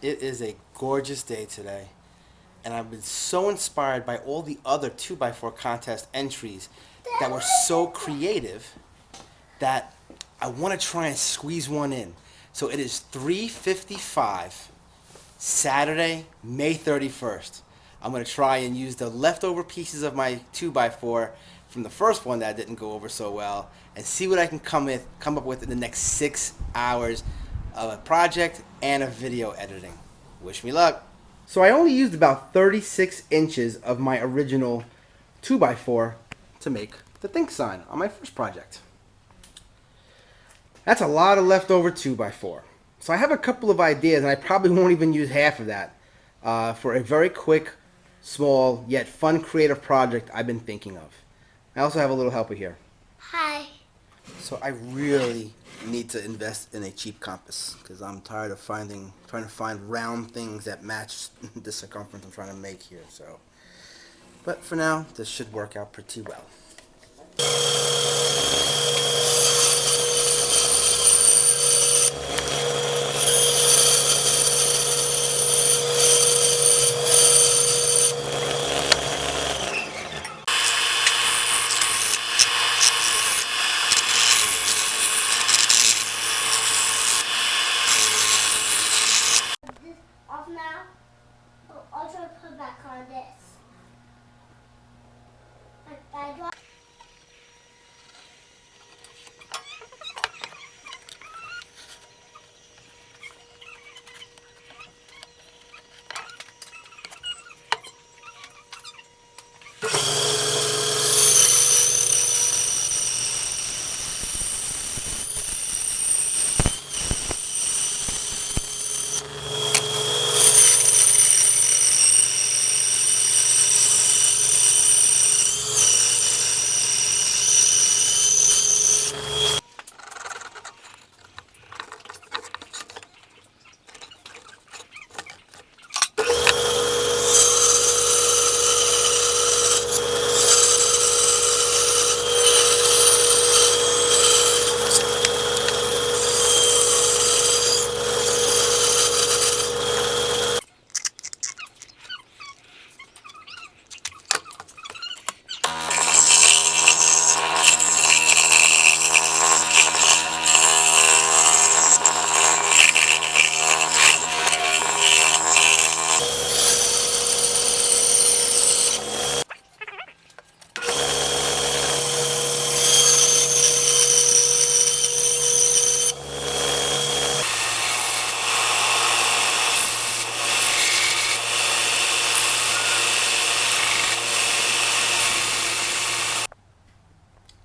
It is a gorgeous day today, and I've been so inspired by all the other 2x4 contest entries that were so creative that I want to try and squeeze one in. So it is 3:55 Saturday, May 31st. I'm going to try and use the leftover pieces of my 2x4 from the first one that didn't go over so well and see what I can come up with in the next 6 hours of a project and a video editing. Wish me luck. So I only used about 36 inches of my original 2x4 to make the think sign on my first project. That's a lot of leftover 2x4. So I have a couple of ideas, and I probably won't even use half of that for a very quick, small, yet fun creative project I've been thinking of. I also have a little helper here. Hi. So I really need to invest in a cheap compass because I'm tired of trying to find round things that match the circumference I'm trying to make here. So, but for now, this should work out pretty well. This off now. I'll try to put back on this. I do.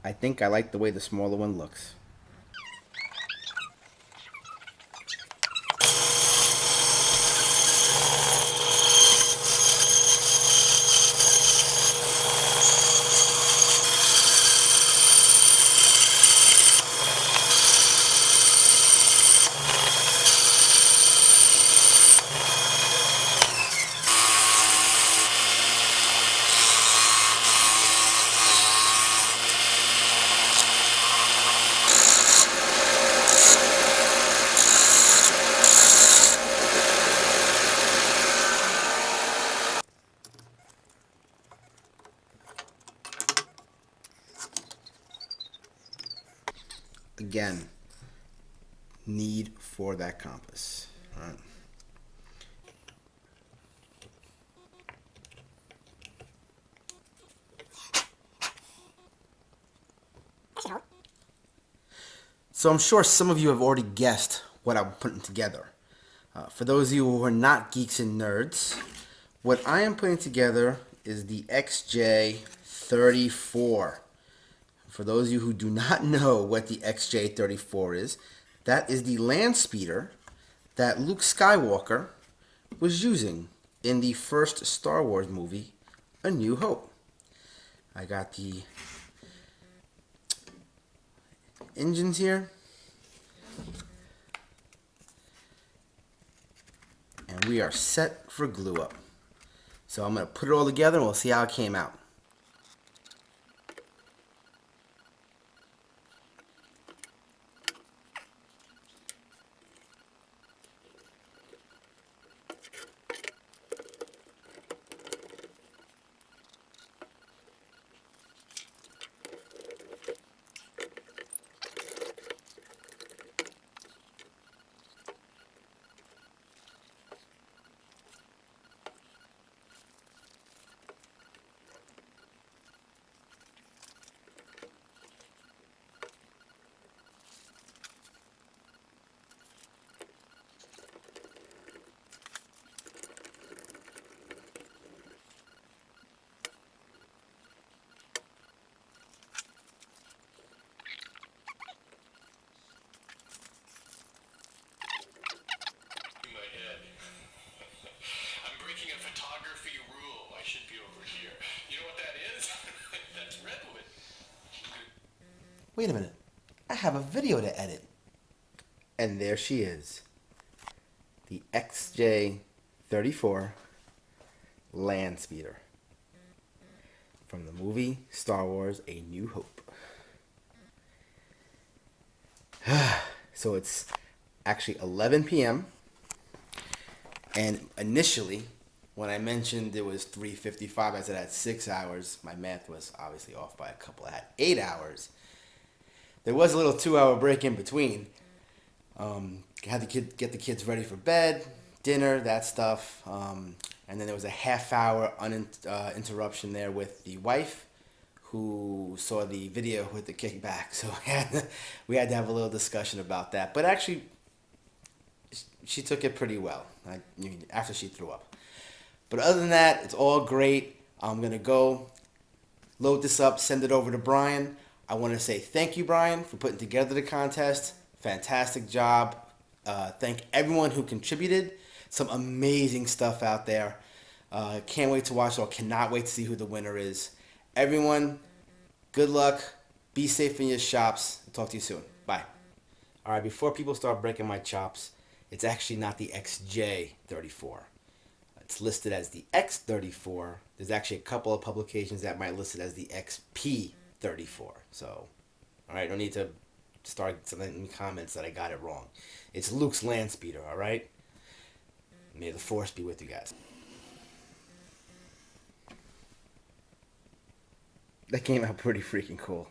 I think I like the way the smaller one looks. Again, need for that compass. All right. So I'm sure some of you have already guessed what I'm putting together. For those of you who are not geeks and nerds, what I am putting together is the XJ34. For those of you who do not know what the XJ34 is, that is the Landspeeder that Luke Skywalker was using in the first Star Wars movie, A New Hope. I got the engines here, and we are set for glue up. So I'm going to put it all together and we'll see how it came out. Photography rule. I should be over here. You know what that is? That's redwood. Wait a minute. I have a video to edit. And there she is. The XJ34 Landspeeder. From the movie Star Wars A New Hope. So it's actually 11 p.m. And initially, when I mentioned it was 3:55, I said I had 6 hours. My math was obviously off by a couple. I had 8 hours. There was a little 2-hour break in between. Had to get the kids ready for bed, dinner, that stuff. And then there was a half-hour interruption there with the wife, who saw the video with the kickback. So we had to have a little discussion about that. But actually, she took it pretty well. After she threw up. But other than that, it's all great. I'm gonna go load this up, send it over to Brian. I want to say thank you, Brian, for putting together the contest. Fantastic job. Thank everyone who contributed. Some amazing stuff out there. Can't wait to watch it, or cannot wait to see who the winner is. Everyone, good luck. Be safe in your shops. I'll talk to you soon. Bye. All right, before people start breaking my chops, it's actually not the XJ34. It's listed as the X34. There's actually a couple of publications that might list it as the XP34. So, all right, no need to start sending me comments that I got it wrong. It's Luke's Landspeeder, all right? May the force be with you guys. That came out pretty freaking cool.